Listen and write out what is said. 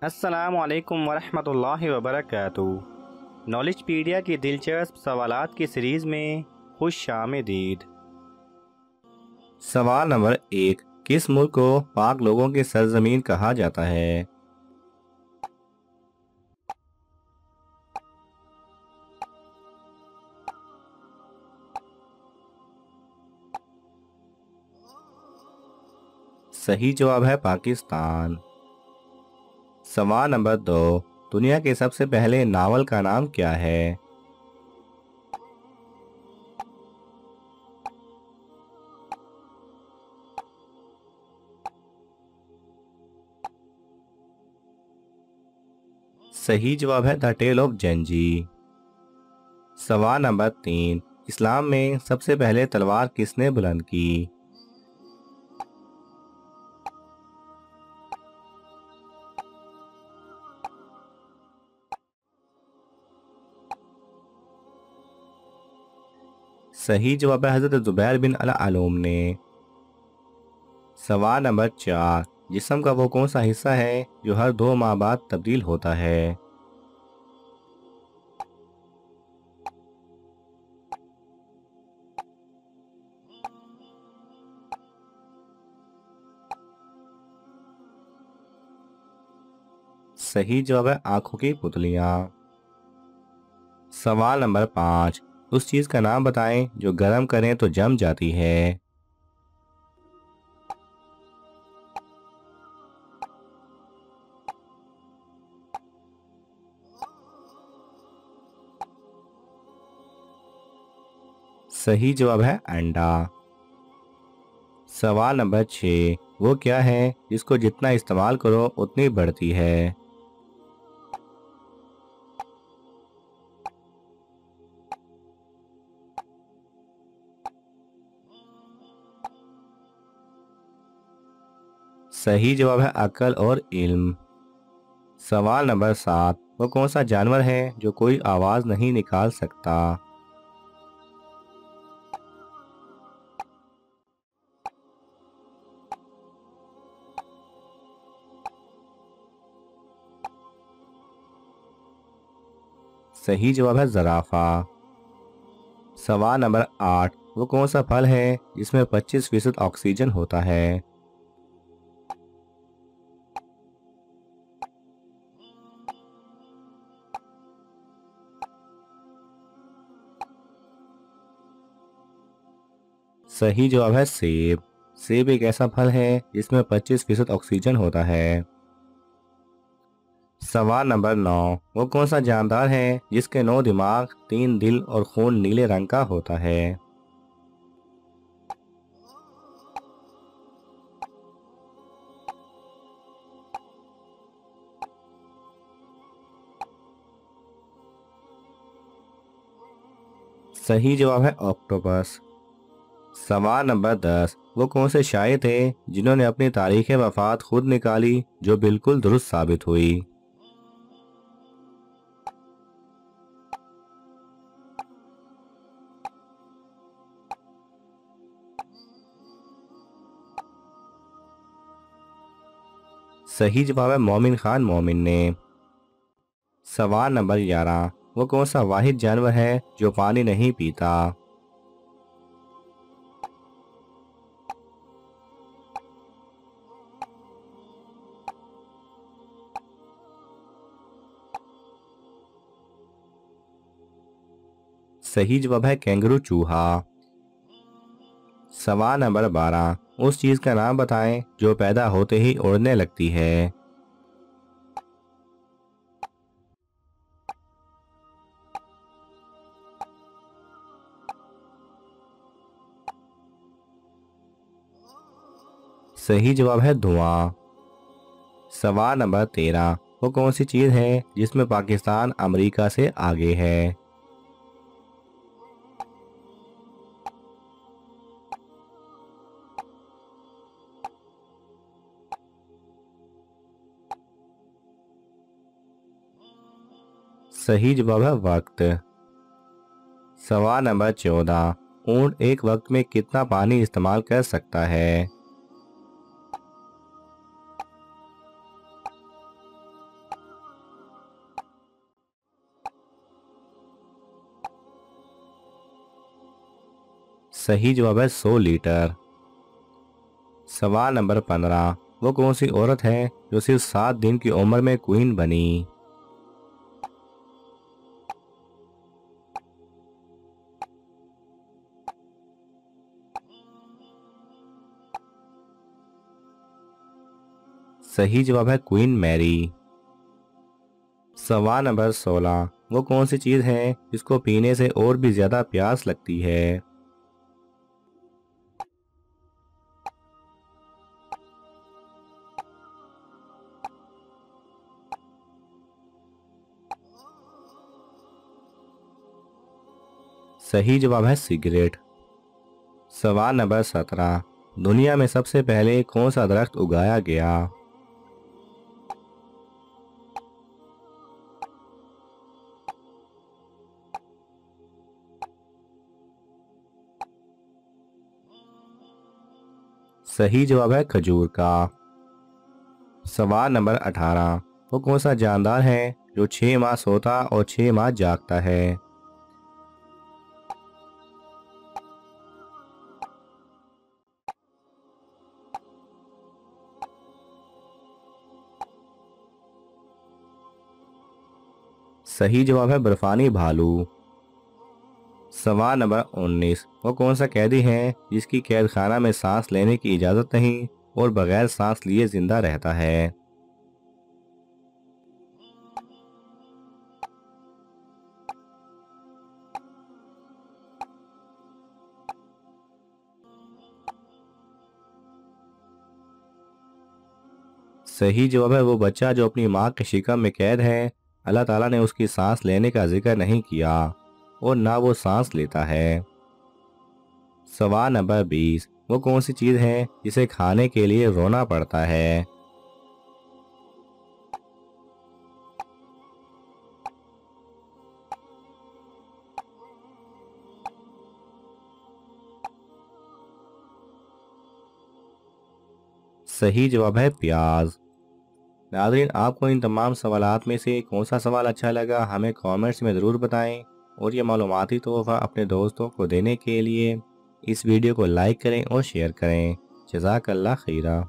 अस्सलामुअलैकुम वरहमतुल्लाहि वबरकातुहू। नॉलेजपीडिया की दिलचस्प सवालात की सीरीज़ में खुश आमदीद। सवाल नंबर 1। किस मुल्क को पाक लोगों की सरजमीन कहा जाता है? सही जवाब है पाकिस्तान। सवाल नंबर 2। दुनिया के सबसे पहले नावल का नाम क्या है? सही जवाब है द टेल ऑफ जेंजी। सवाल नंबर 3। इस्लाम में सबसे पहले तलवार किसने बुलंद की? सही जवाब है हजरत जुबैर बिन अल अलोम ने। सवाल नंबर 4। जिस्म का वो कौन सा हिस्सा है जो हर 2 माह बाद तब्दील होता है? सही जवाब है आंखों की पुतलियां। सवाल नंबर 5। उस चीज का नाम बताएं जो गर्म करें तो जम जाती है। सही जवाब है अंडा। सवाल नंबर 6। वो क्या है जिसको जितना इस्तेमाल करो उतनी बढ़ती है? सही जवाब है अक्ल और इल्म। सवाल नंबर 7। वो कौन सा जानवर है जो कोई आवाज नहीं निकाल सकता? सही जवाब है जराफा। सवाल नंबर 8। वो कौन सा फल है जिसमें 25% ऑक्सीजन होता है? सही जवाब है सेब। सेब एक ऐसा फल है जिसमें 25% ऑक्सीजन होता है। सवाल नंबर 9। वो कौन सा जानदार है जिसके 9 दिमाग, 3 दिल और खून नीले रंग का होता है? सही जवाब है ऑक्टोपस। सवाल नंबर 10। वो कौन से शायर थे जिन्होंने अपनी तारीख वफात खुद निकाली जो बिल्कुल दुरुस्त साबित हुई? सही जवाब है मोमिन खान मोमिन ने। सवाल नंबर 11। वो कौन सा वाहिद जानवर है जो पानी नहीं पीता? सही जवाब है कैंगरू चूहा। सवाल नंबर 12। उस चीज का नाम बताएं जो पैदा होते ही उड़ने लगती है। सही जवाब है धुआं। सवाल नंबर 13। वो कौन सी चीज है जिसमें पाकिस्तान अमेरिका से आगे है? सही जवाब है वक्त। सवाल नंबर 14। ऊंट एक वक्त में कितना पानी इस्तेमाल कर सकता है? सही जवाब है 100 लीटर। सवाल नंबर 15, वो कौन सी औरत है जो सिर्फ 7 दिन की उम्र में क्वीन बनी? सही जवाब है क्वीन मैरी। सवाल नंबर 16, वो कौन सी चीज है जिसको पीने से और भी ज्यादा प्यास लगती है? सही जवाब है सिगरेट। सवाल नंबर 17, दुनिया में सबसे पहले कौन सा दरख्त उगाया गया? सही जवाब है खजूर का। सवाल नंबर 18, वो कौन सा जानदार है जो 6 माह सोता और 6 माह जागता है? सही जवाब है बर्फानी भालू। सवाल नंबर 19, वो कौन सा कैदी है जिसकी कैद खाना में सांस लेने की इजाजत नहीं और बगैर सांस लिए जिंदा रहता है? सही जवाब है वो बच्चा जो अपनी माँ के शिकम में कैद है। अल्लाह ताला ने उसकी सांस लेने का जिक्र नहीं किया और ना वो सांस लेता है। सवाल नंबर 20, वो कौन सी चीज है जिसे खाने के लिए रोना पड़ता है? सही जवाब है प्याज। नाज़रीन, आपको इन तमाम सवालात में से कौन सा सवाल अच्छा लगा हमें कमेंट्स में ज़रूर बताएं और ये मालूमाती तोहफ़ा अपने दोस्तों को देने के लिए इस वीडियो को लाइक करें और शेयर करें। जज़ाकल्लाह खैरा।